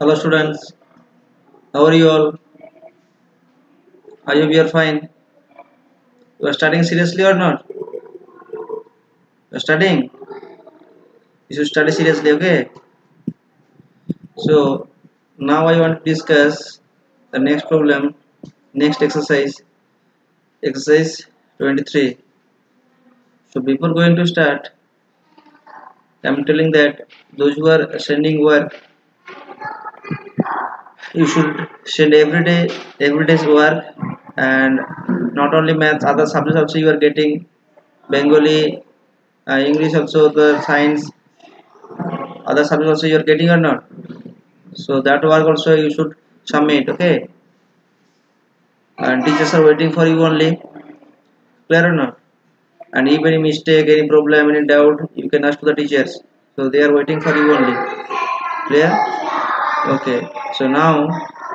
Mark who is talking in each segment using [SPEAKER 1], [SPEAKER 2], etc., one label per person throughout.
[SPEAKER 1] Hello students, how are you all? I hope you are fine. You are studying seriously or not? You are studying? You should study seriously, okay? So now I want to discuss the next problem, next exercise 23. So before going to start, I am telling that those who are sending work, you should send every day's work, and not only maths, other subjects also you are getting, Bengali, English also, the science, other subjects also you are getting or not. So that work also you should submit, okay? And teachers are waiting for you only, clear or not? And if any mistake, any problem, any doubt, you can ask to the teachers. So they are waiting for you only, clear? Okay. So now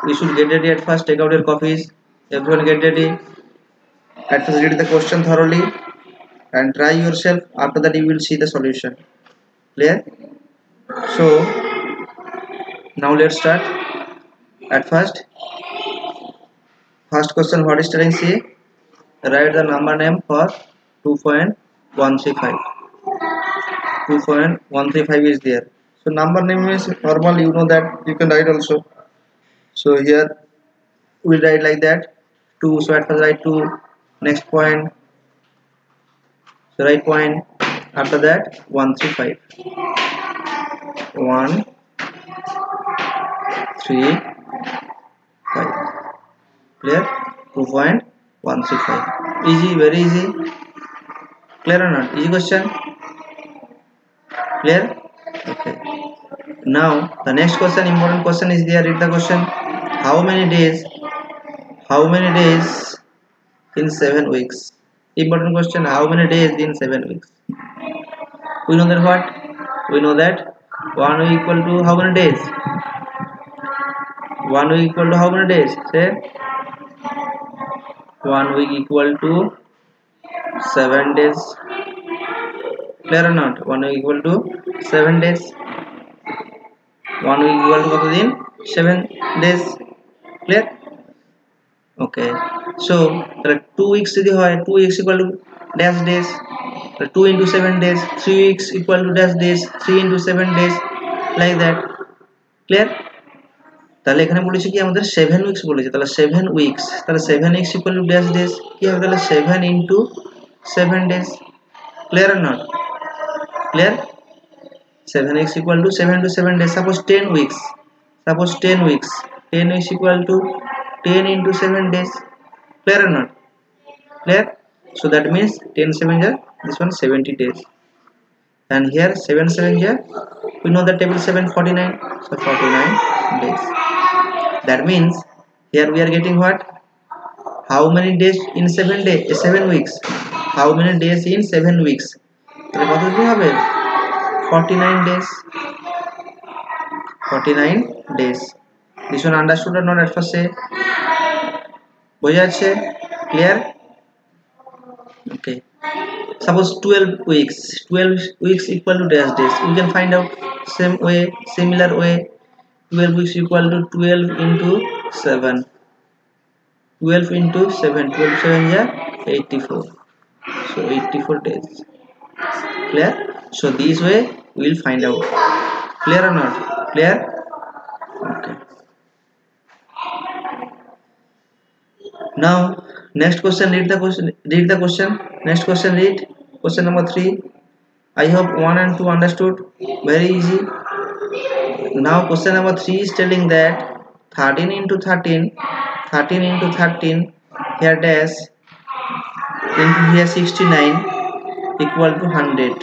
[SPEAKER 1] you should get ready. At first take out your copies, everyone get ready. At first read the question thoroughly and try yourself. After that you will see the solution, clear? So now let's start. At first question, what is telling? See, write the number name for 2.135. 2.135 is there. So number name is normal, you know that, you can write also. So here we write like that 2. So at first write 2, next point, so write point, after that 135, 1 3 5, clear? 2.135, easy, very easy, clear or not? Easy question, clear? Okay. Now the next question, important question is there. Read the question. How many days in 7 weeks? Important question. How many days in 7 weeks? We know that what? We know that 1 week equal to how many days? 1 week equal to how many days? Say 1 week equal to 7 days. Clear or not? 1 week equal to 7 days. 1 week equal to what in 7 days. Clear? Okay. So 2 weeks যদি হয় 2 weeks equal to dash days, 2 into 7 days, 3 weeks equal to dash days, 3 into 7 days, like that, clear? তাহলে এখানে বলেছে কি আমাদের 7 weeks বলেছে, তাহলে 7 weeks, তাহলে 7 weeks equal to dash days, কি হবে তাহলে 7 into 7 days, clear or not? Clear? 7x equal to 7 to 7 days. Suppose 10 weeks, 10 weeks equal to 10 into 7 days, clear or not? Clear? So that means 10 7 is this one 70 days, and here 7 7 here, we know the table 7 49, so 49 days. That means here we are getting what? How many days in 7 days? 7 weeks. How many days in 7 weeks? তাহলে কত দিন হবে? 49 days. 49 days. This one understood or not? At first say বোঝা যাচ্ছে, clear? Okay. Suppose 12 weeks equal to dash days. We can find out similar way. 12 weeks equal to 12 into 7. 12 into 7. 12 7 is 84. So 84 days. Clear? So this way we will find out. Clear or not? Clear? Okay. Now next question, read the question. Next question, read question number 3. I hope 1 and 2 understood. Very easy. Now question number 3 is telling that 13 into 13 here dash into here 69 equal to 100.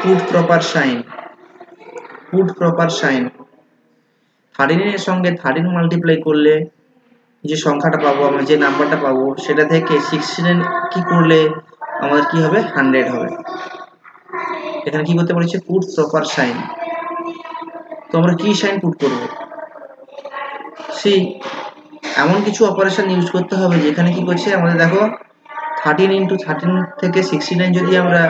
[SPEAKER 1] Put proper sign. 13 এর সঙ্গে 13 multiply করলে যে সংখ্যাটা পাবো, আমরা যে নাম্বারটা পাবো, সেটা থেকে 16 কি করলে আমাদের কি হবে? 100 হবে। এখানে কি করতে বলেছে? Put proper sign. তো আমরা কি সাইন পুট করব? সি এমন কিছু অপারেশন ইউজ করতে হবে যেখানে কি করছে আমাদের, দেখো 13 into 13 থেকে 69 যদি আমরা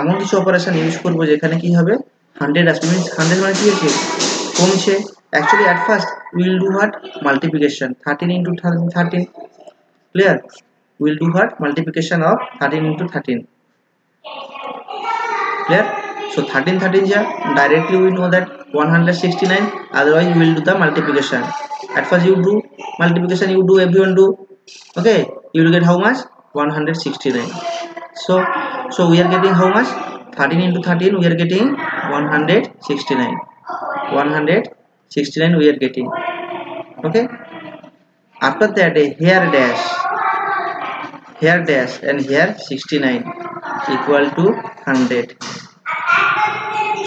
[SPEAKER 1] এমন কিছু অপারেশন ইউজ করব যেখানে কি হবে 100 আসবে। 100 মানে কি হচ্ছে কমছে। Actually at first we will do what? Multiplication. 13 into 13. Clear? We will do what? Multiplication of 13 into 13. Clear? So 13 ja, directly we know that 169. Otherwise we will do the multiplication. At first you do multiplication, you do, everyone do. Okay, you will get how much? 169. So we are getting how much? 13 into 13, we are getting 169. 169 we are getting. Okay, after that here dash and here 69 equal to 100.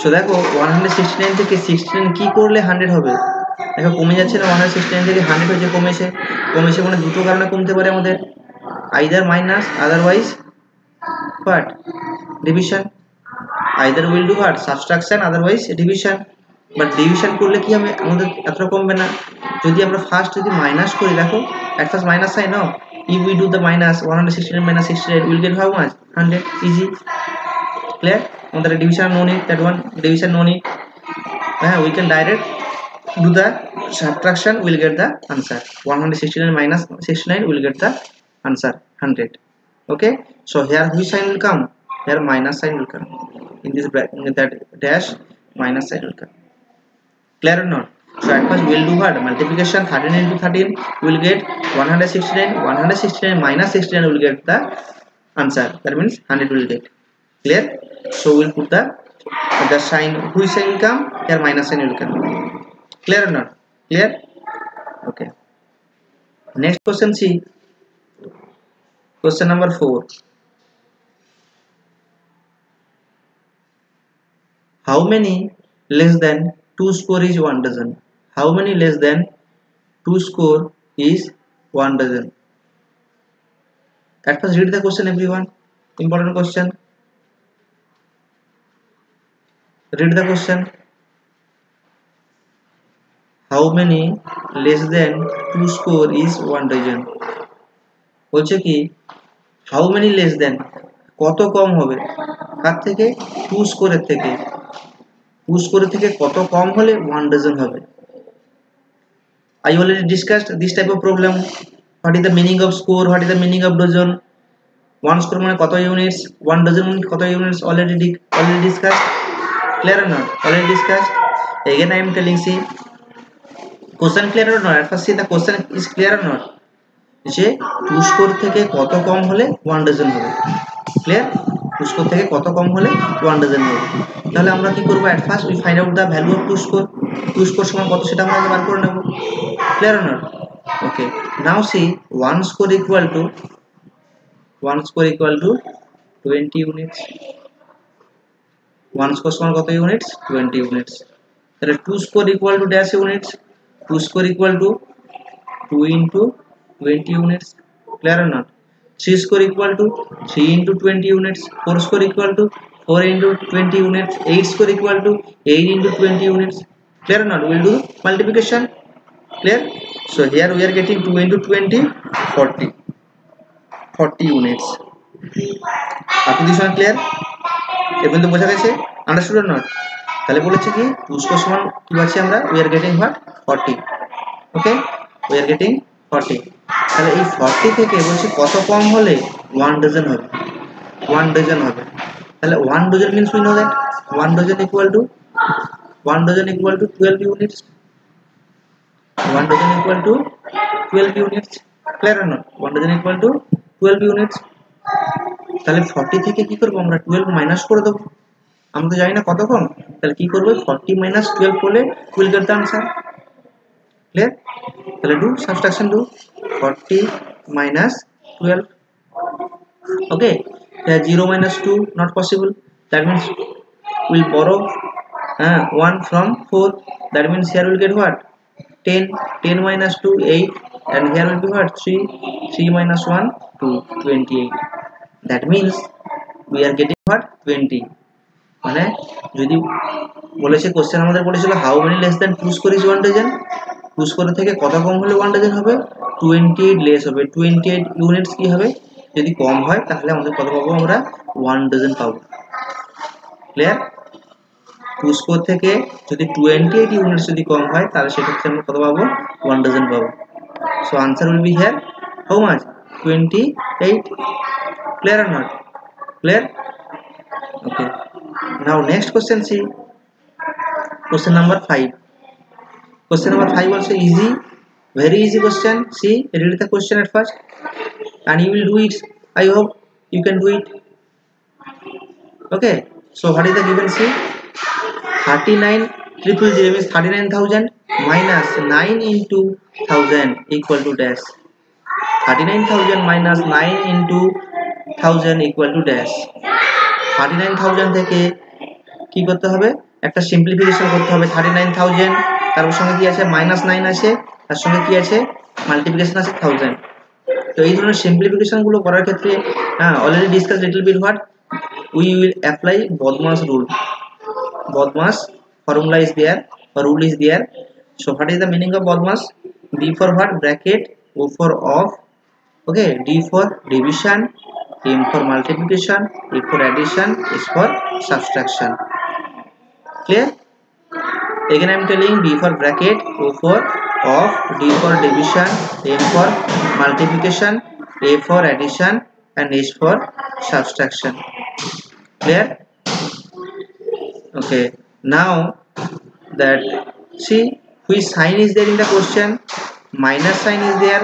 [SPEAKER 1] So দেখো 169 থেকে 69 কি করলে 100 হবে? দেখো কমে যাচ্ছে না, 169 থেকে 100 হচ্ছে, কমেছে মানে দুটো কারণে কমতে পারে আমাদের, either minus, otherwise what? Division. Either will do what? Subtraction, otherwise division. But division করলে কি হবে? আমাদের এতটা কমবে না। যদি আমরা ফার্স্ট যদি মাইনাস করি, দেখো at first minus sign, no, if we do the minus 169 minus 68 we'll get how much? 100. Easy. Clear? আমাদের division no need, that one division no need. We can direct do the subtraction, we'll get the answer. 169 minus 69 will get the answer 100. Okay, so here which sign will come? Here minus sign will come. In this bracket, that dash, minus sign will come. Clear or not? So at first we will do what? Multiplication. 13 into 13 will get 169. 169 minus 69 will get the answer. That means 100 will get. Clear? So we will put the sign. Which sign will come? Here minus sign will come. Clear or not? Clear? Okay. Next question, see. Question number 4. How many less than 2 score is 1 dozen? How many less than 2 score is 1 dozen? At first read the question, everyone. Important question. Read the question. How many less than 2 score is 1 dozen? বলছে কি how many less than, কত কম হবে কার থেকে? 2 স্কোরের থেকে। 2 স্কোরের থেকে কত কম হলে 1 dozen হবে? I already discussed this type of problem. What is the meaning of score? What is the meaning of dozen? 1 score মানে কত ইউনিটস, 1 dozen মানে কত units? already discussed. Clear or not? Already discussed. Again I am telling, see, question clear or not? At first see the question is clear or not? যে 2 score থেকে কত কম হলে 1 dozen হবে। Clear? 2 score থেকে কত কম হলে 1 dozen হবে। তাহলে আমরা কি করব? at first we find out the value of 2 score. 2 score সমান কত সেটা আমরা বার করে নেব। Clear or not? Okay, now see 1 score equal to 20 units. 1 score সমান কত ইউনিটস? 20 units. তাহলে 2 score equal to dash units. 2 score equal to 2 into 20 units. Clear or not? 3 score equal to 3 into 20 units. 4 score equal to 4 into 20 units. 8 score equal to 8 into 20 units. Clear or not? We will do multiplication. Clear? So here we are getting 2 into 20, 40 units. Up to this one clear? এখন তো বোঝা গেছে? Understood or not? তাহলে বলেছে কি 2 score সমান কি পাচ্ছি আমরা? We are getting what? 40. Okay? We are getting 40. তাহলে এই 40 থেকে বলছি কত কম হলে 1 dozen হবে? 1 dozen হবে। তাহলে 1 dozen means we know that 1 dozen equal to 12 units. 1 dozen equal to 12 units. Clear or not? 1 dozen equal to 12 units. তাহলে 40 থেকে কি করব? আমরা 12 মাইনাস করে দেব। আমরা তো জানি না কত কম। তাহলে কি করব? 40 minus 12 করলে we'll get the answer. Clear? তাহলে do subtraction, do 40 minus 12. Okay, here 0 minus 2 not possible. That means we'll borrow 1 from 4. That means here we'll get what? 10 minus 2 8, and here will be what? 3 minus 1 2, 28. That means we are getting what? 20. মানে যদি বলেছে question আমাদের বলেছিল how many less than 2 score is 1 dozen, 2 score থেকে কত কম হলে 1 dozen হবে? 28 less হবে, 28 ইউনিটস কি হবে? যদি কম হয় তাহলে আমাদের কত পাবো? আমরা 1 dozen পাবো। ক্লিয়ার? 2 স্কোর থেকে যদি 28 ইউনিটস যদি কম হয় তাহলে সেক্ষেত্রে আমরা কত পাবো 1 ডজন পাবো so answer will be here how much 28 clear or not clear okay now next question see question number 5 question number 5 also easy very easy question see read the question at first and you will do it I hope you can do it okay so what is the given see 39,000 means 39,000 minus 9 into 1000 equal to dash 39,000 minus 9 into 1000 equal to dash 39,000 থেকে কি করতে হবে একটা simplification করতে হবে 39,000 তার সঙ্গে কি আছে -9 আছে তার সঙ্গে কি আছে মাল্টিপ্লিকেশন আছে 1000 তো এই ধরনের সিম্পলিফিকেশন গুলো করার ক্ষেত্রে already discuss little bit what we will apply BODMAS rule BODMAS formula is there or rule is there so what is the meaning of BODMAS B for what bracket O for off okay D for division M for multiplication A for addition S for subtraction clear again I am telling B for bracket O for off D for division M for multiplication A for addition and S for subtraction clear okay now that see which sign is there in the question minus sign is there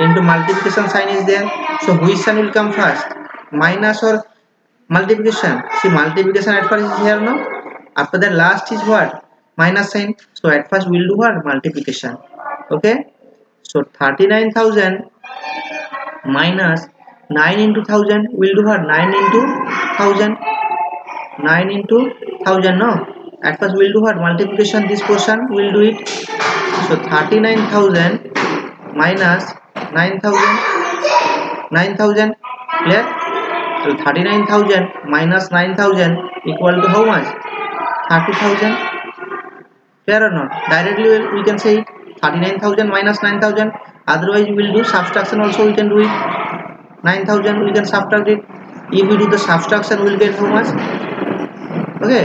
[SPEAKER 1] into multiplication sign is there so which sign will come first minus or multiplication see multiplication at first is here no after that last is what minus sign so at first we will do what multiplication okay so 39,000 minus 9 into 1000 will do what 9 into 1000 9 into 1000 no at first we'll do what multiplication this portion we'll do it so 39,000 minus 9,000 clear so 39,000 minus 9,000 equal to how much 30,000 clear or not directly we can say it 39,000 minus 9,000 otherwise we will do subtraction also we can do it 9,000 we can subtract it if we do the subtraction we will get how much okay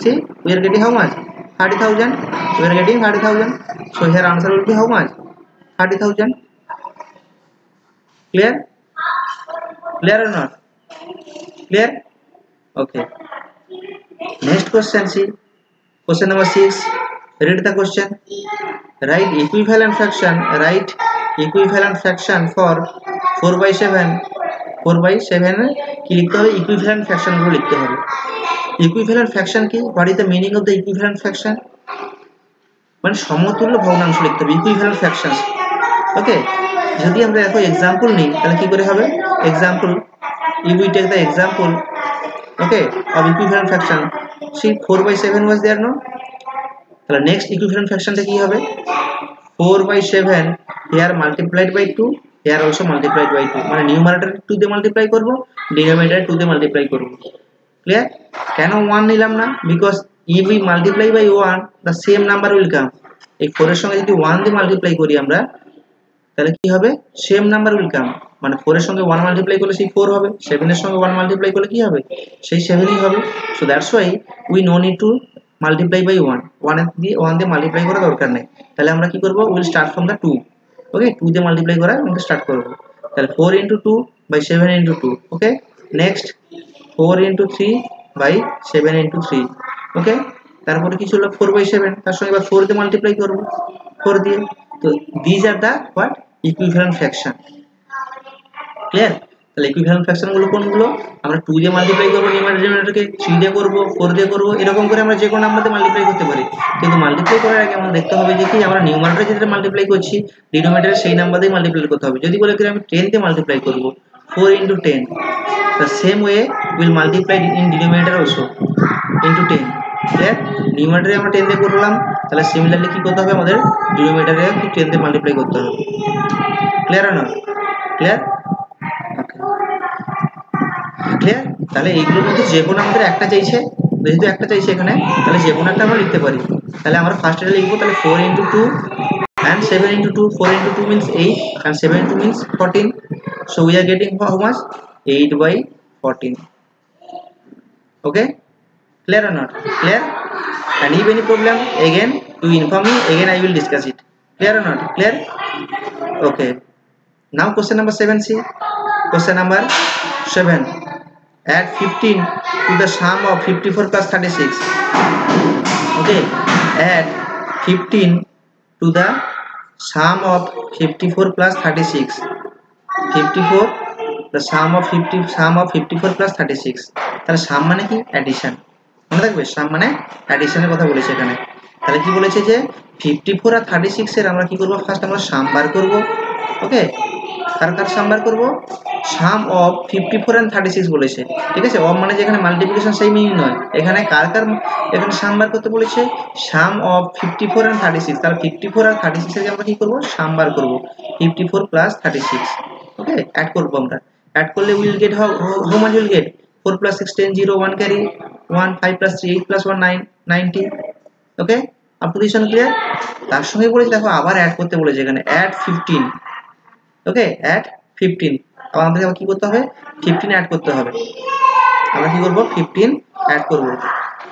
[SPEAKER 1] see we are getting how much 30,000 we are getting 30,000 so here answer will be how much 30,000 clear clear or not clear okay next question see question number 6 read the question write equivalent fraction for 4/7 4/7 কি লিখতে হবে equivalent fraction গুলো লিখতে হবে equivalent fraction কি what is the meaning of the equivalent fraction মানে সমতুল্য ভগ্নাংশ লিখতে হবে equivalent fractions okay যদি আমরা দেখো एग्जांपल নিই তাহলে কি করে হবে example if we take the example okay of equivalent fraction see 4/7 was there no তাহলে next equivalent fraction টা কি হবে 4/7 here multiplied by 2 here also multiplied by 2 মানে numerator 2 দিয়ে মাল্টিপ্লাই করব denominator 2 দিয়ে মাল্টিপ্লাই করব clear কেন 1 নিলাম না because if we multiply by 1 the same number will come এই 4 এর সঙ্গে যদি 1 দিয়ে মাল্টিপ্লাই করি আমরা তাহলে কি হবে সেম নাম্বার উইল কাম মানে 4 এর সঙ্গে 1 মাল্টিপ্লাই করলে সেই 4 হবে 7 এর সঙ্গে 1 মাল্টিপ্লাই করলে কি হবে সেই 7ই হবে so that's why we no need to multiply by 1 1 দিয়ে মাল্টিপ্লাই করা দরকার নেই তাহলে আমরা কি করব উইল স্টার্ট ফ্রম দা 2 ওকে 2 দিয়ে মাল্টিপ্লাই করা আমরা স্টার্ট করব তাহলে 4 into 2 by 7 into 2 okay next 4 into 3 by 7 into 3 ওকে তারপরে কি ছিল 4/7 তার সঙ্গে এবার 4 দিয়ে মাল্টিপ্লাই করব 4 দিয়ে তো these are the what equivalent fraction clear তাহলে equivalent fraction গুলো কোনগুলো আমরা 2 দিয়ে মাল্টিপ্লাই করব নিউমারেটরকে 3 দিয়ে করব 4 দিয়ে করব এরকম করে আমরা যে কোনো নাম্বার দিয়ে মাল্টিপ্লাই করতে পারি কিন্তু মাল্টিপ্লাই করার আগে আমরা দেখতে হবে যে কি আমরা নিউমারেটরে যেটা মাল্টিপ্লাই করছি ডিনোমিনেটরে সেই নাম্বার দিয়ে মাল্টিপ্লাই করতে হবে যদি বলে কি আমি 10 দিয়ে মাল্টিপ্লাই করব 4 into 10 the same way will multiply in denominator also into 10 clear নিউমারেটরে আমরা 10 দিয়ে করলাম তাহলে সিমিলারলি কি করতে হবে আমাদের ডিনোমিনেটরে 10 দিয়ে মাল্টিপ্লাই করতে হবে ক্লিয়ার না ক্লিয়ার ক্লিয়ার তাহলে এইগুলোর মধ্যে যে কোনো আমাদের একটা চাইছে যেহেতু একটা চাইছে এখানে তাহলে যে কোনো একটা আমরা লিখতে পারি তাহলে আমরা ফার্স্ট এটা লিখব তাহলে 4 into 2 and 7 into 2 4 into 2 means 8 and 7 into 2 means 14 so we are getting how much 8/14 okay clear or not clear and if any problem again you inform me, again I will discuss it. Clear or not? Clear? Okay, now question number 7c. Question number 7, add 15 to the sum of 54 plus 36. Okay, add 15 to the sum of 54 plus 36. 54 the sum of 54 plus 36. তাহলে সাম মানে কি? Addition. মনে রাখবে, সাম মানে অ্যাডিশনের কথা বলেছে এখানে। তাহলে কি বলেছে যে 54 আর 36 এর আমরা কি করব, ফার্স্ট আমরা সাম বার করব। ওকে, কার সাম বার করব? সাম অফ 54 and 36 বলেছে, ঠিক আছে। অফ মানে যেখানে মাল্টিপ্লিকেশন সেই মিনিং নয়, এখানে কার এখানে সাম বার করতে বলেছে, সাম অফ 54 and 36। তাহলে 54 আর 36 এর আমরা কি করব, সাম বার করব। 54 plus 36। ওকে, অ্যাড করব আমরা। অ্যাড করলে will get how much will get 4 plus 6 10 0 1 carry 1 5 plus 3 8 plus 1 9 90। Okay, up to this one clear? তার সঙ্গে বলেছে দেখো আবার অ্যাড করতে বলেছে এখানে, অ্যাড 15। ওকে, অ্যাড 15। আবার আমাদের কি করতে হবে, 15 অ্যাড করতে হবে। আমরা কি করব, 15 অ্যাড করব।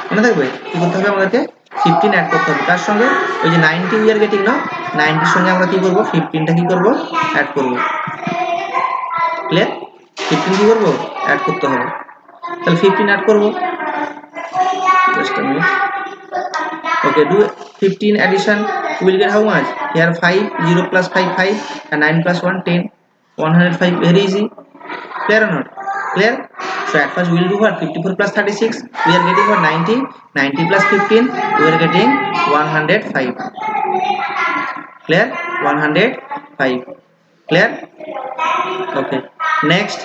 [SPEAKER 1] মনে থাকবে কি করতে হবে আমাদেরকে, 15 অ্যাড করতে হবে। তার সঙ্গে ওই যে 90 উই আর গেটিং না, 90 এর সঙ্গে আমরা কি করব, 15টা কি করব, অ্যাড করব। ক্লিয়ার? 15 কি করব, অ্যাড করতে হবে। তাহলে 15 অ্যাড করব। Just a minute. Okay, do 15 addition, we will get how much? Here 5, 0 plus 5 5 and 9 plus 1 10, 105. Very easy. Clear or not? Clear? So at first we will do what? 54 plus 36, we are getting what? 90. 90 plus 15, we are getting 105. Clear? 105. Clear? Okay, next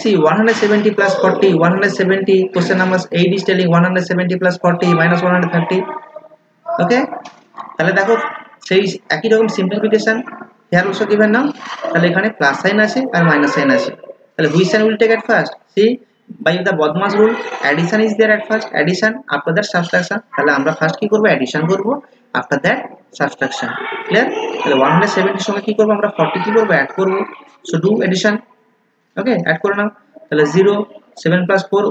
[SPEAKER 1] see 170 plus 40. 170, question number 8 is telling 170 plus 40 minus 130. ওকে, তাহলে দেখো সেই একই রকম simplification here also given নাও। তাহলে এখানে plus sign আছে আর minus sign আছে। তাহলে which sign will take at first? See by the BODMAS rule, addition is there at first, addition after that subtraction. তাহলে আমরা ফার্স্ট কি করব, অ্যাডিশন করব, আফটার দ্যাট সাবট্রাকশন। ক্লিয়ার? তাহলে 170 এর সঙ্গে কি করব আমরা, 40 কি করব, অ্যাড করব। So do addition. Okay, add করে নাও। তাহলে 0 7 plus 4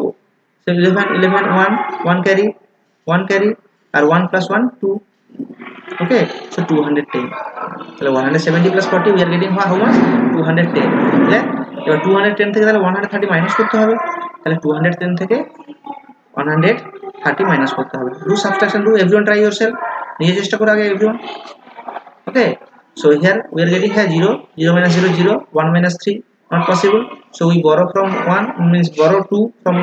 [SPEAKER 1] 11 11 1 1 carry 1 carry আর 1 plus 1 2। ওকে, সো 210। তাহলে 170 plus 40 we are getting how much, 210। Clear? এবার 210 থেকে তাহলে 130 মাইনাস করতে হবে। তাহলে 210 থেকে 130 মাইনাস করতে হবে। Do subtraction, do everyone, try yourself. নিজে চেষ্টা করো আগে everyone. Okay, so here we are getting here 0 0 minus 0 0 1 minus 3, not possible. So we borrow from 1, means borrow 2 from,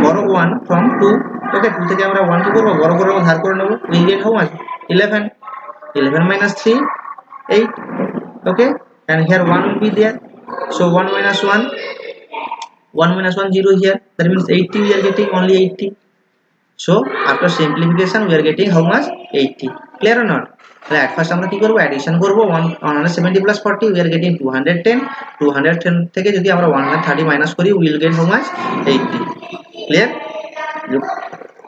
[SPEAKER 1] borrow 1 from 2. Okay, 2 থেকে আমরা 1 কি করব, বড় করে ধার করে নেব। we get how much, 11 11 minus 3 8. Okay, and here 1 will be there, so 1 minus 1 1 minus 1 0 here, that means 80 we are getting, only 80. So after simplification we are getting how much, 80. Clear or not? তাহলে at first আমরা কি করব, addition করব। 170 plus 40 we are getting 210। 210 থেকে যদি আমরা 130 minus করি we will get how much, 80. Clear?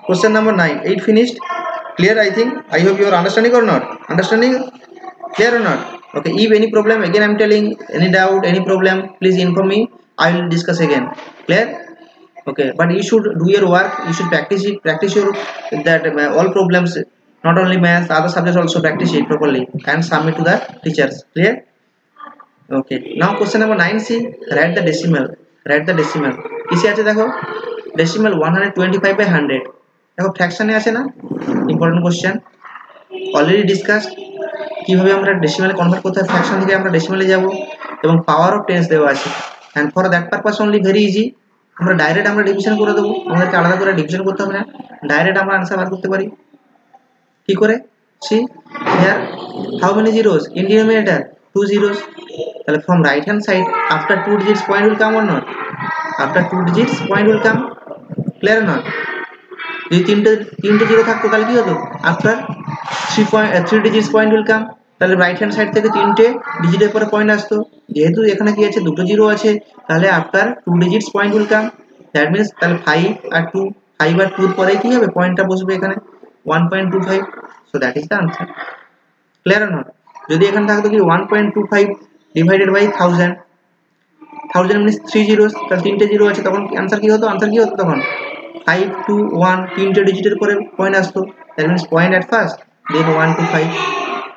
[SPEAKER 1] Question number 9, 8 finished. Clear? I think, I hope you are understanding or not? Understanding? Clear or not? Okay, if any problem, again I am telling, any doubt, any problem, please inform me, I will discuss again. Clear? Okay, but you should do your work, you should practice it, practice your that all problems, not only math, other subjects also practice it properly and submit to the teachers. Clear? Okay, now question number 9c, write the decimal. Write the decimal. কিসে আছে দেখো, decimal 125 by 100। দেখো ফ্র্যাকশনে আছে না, important question, already discussed কিভাবে আমরা ডেসিমালে convert করতে হয়, ফ্র্যাকশন থেকে আমরা ডেসিমালে যাব, এবং পাওয়ার অফ টেন্স দেওয়া আছে। And for that purpose only, very easy, আমরা ডাইরেক্ট আমরা ডিভিশন করে দেবো, আমাদেরকে আলাদা করে ডিভিশন করতে হবে না, ডাইরেক্ট আমরা আনসার বার করতে পারি। কি করে? See here how many zeros in denominator, 2 zeros। তাহলে from right hand side after 2 digits point will come or not, after 2 digits point will come. Clear not? যদি তিনটে জিরো থাকতো তাহলে কি হতো, after 3 digits point will come. তাহলে right hand side থেকে তিনটে ডিজিটের পরে পয়েন্ট আসতো, যেহেতু এখানে কি আছে, দুটো জিরো আছে, তাহলে after 2 digits point will come. That means তাহলে 5 আর 2, 5 আর 2 এর পরে কি হবে, পয়েন্টটা বসবে এখানে 1.25। So that is the answer. Clear not? যদি এখানে থাকতো কি 1.25 ডিভাইডেড বাই 1000, 1000 মিনস 3 zeros, তাহলে তিনটে জিরো আছে, তখন আনসার কি হতো, আনসার কি হতো তখন 5 to 1 তিনটে ডিজিটের পরে পয়েন্ট আসতো, that means point at first then 1 to 5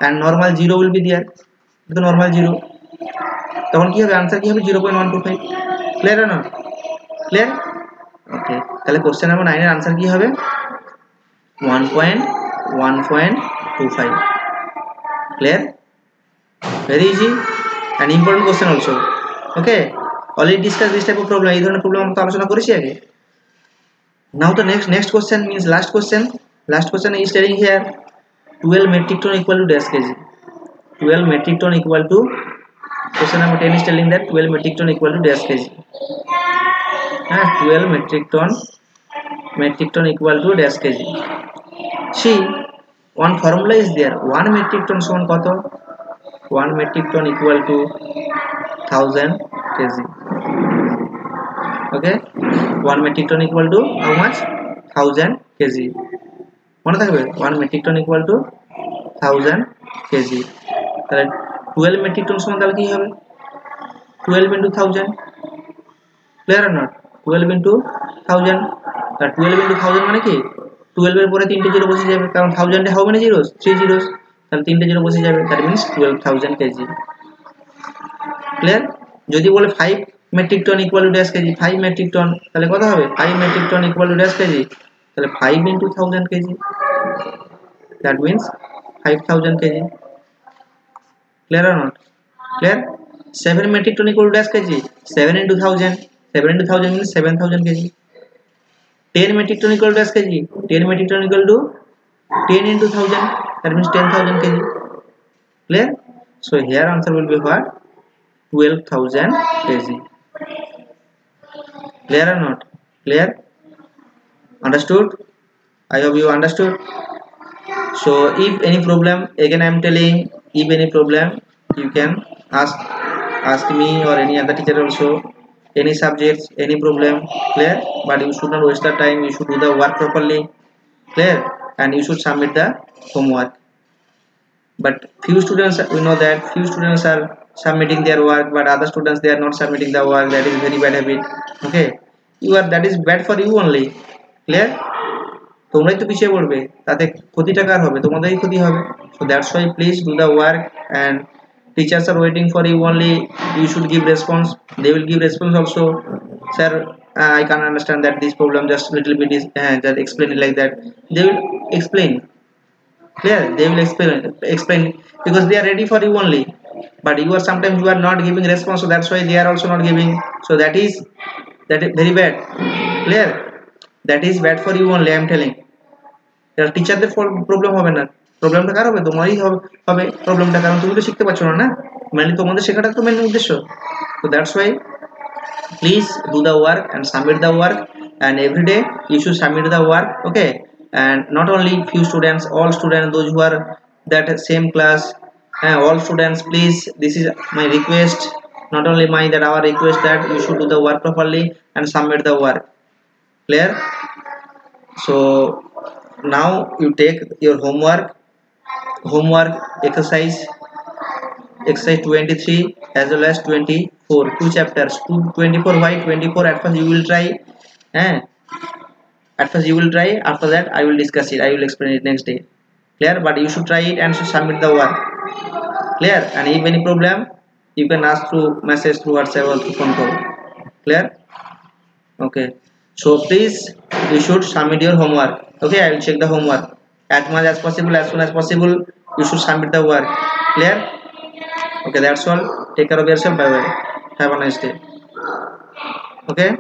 [SPEAKER 1] and normal 0 will be there, তো নরমাল 0, তখন কি হবে आंसर কি হবে 0.125, ক্লিয়ার না? ক্লিয়ার? ওকে, তাহলে কোশ্চেন নাম্বার 9 এর आंसर কি হবে 1.1.25, clear? Very easy and important question also. Okay, already discussed this type of problem, এই ধরনের প্রবলেম আমরা আলোচনা করেছি আগে। Now the next question means last question is telling here 12 metric ton equal to dash kg. 12 metric ton equal to, question number 10 is telling that 12 metric ton equal to dash kg. 12 metric ton equal to dash kg. See, one formula is there, 1 metric ton সমান কত? 1 metric ton equal to 1000 kg. Okay, 1 metric ton equal to how much? 1000 kg. মনে থাকবে 1 metric ton equal to 1000 kg, তাহলে 12 metric ton সমান তাহলে কি হবে 12 into 1000, clear or not? 12 into 1000, R 12 into 1000 মানে কি 12 এর পরে তিনটে জিরো বসে যাবে, কারণ 1000 A how many zeros 3 zeros, তাহলে তিনটে জিরো বসে যাবে, দ্যাট মিন্স 12000 kg, ক্লিয়ার? যদি বলে 5 metric ton equal to dash kg, 5 metric ton তাহলে কত হবে 5 metric ton equal to dash kg, তাহলে 5 into 1000 kg, that means 5000 kg, clear or not? Clear? 7 metric ton equal to dash kg, 7 into 1000, 7 into 1000 means 7000 kg. 10 metric ton equal to dash kg, 10 metric ton equal to 10 into 1000, that means 10000 kg, clear? So here answer will be what? 12000 kg, clear or not? Clear? Understood? I hope you understood. So if any problem, again I am telling, if any problem you can ask me or any other teacher also, any subjects, any problem, clear? But you should not waste the time, you should do the work properly, clear? And you should submit the homework. But few students, we know that few students are submitting their work, but other students they are not submitting the work, that is very bad habit. Okay, that is bad for you only, clear? তোমরাই তো পিছিয়ে পড়বে, তাতে ক্ষতিটা কার হবে? তোমাদেরই ক্ষতি হবে। So that's why please do the work, and teachers are waiting for you only, you should give response, they will give response also. Sir, I can't understand that this problem, just little bit is just explain it like that, they will explain, clear? They will explain because they are ready for you only, but you are sometimes you are not giving response, so that's why they are also not giving, so that is very bad, clear? That is bad for you only, I am telling. টিচারদের problem হবে না, প্রবলেমটা কার হবে? তোমারই হবে প্রবলেমটা, কারণ তুমি তো শিখতে পারছো না, মেনলি তোমাদের শেখাটা তো মেন উদ্দেশ্য। So that's why please do the work and submit the work, and every day you should submit the work, okay? And not only few students, all students, those who are that same class, all students, please, this is my request, not only mine, that our request, that you should do the work properly and submit the work, clear? So now you take your homework exercise 23 as well as 24, two chapters, 24. Why 24? At first you will try, at first you will try, after that I will discuss it, I will explain it next day, clear? But you should try it and should submit the work, clear? And if any problem you can ask through message, through WhatsApp or through phone call, clear? Okay, so please you should submit your homework, okay? I will check the homework as much as possible, as soon as possible you should submit the work, clear? Okay, that's all. Take care of yourself. Bye bye. Have a nice day. Okay.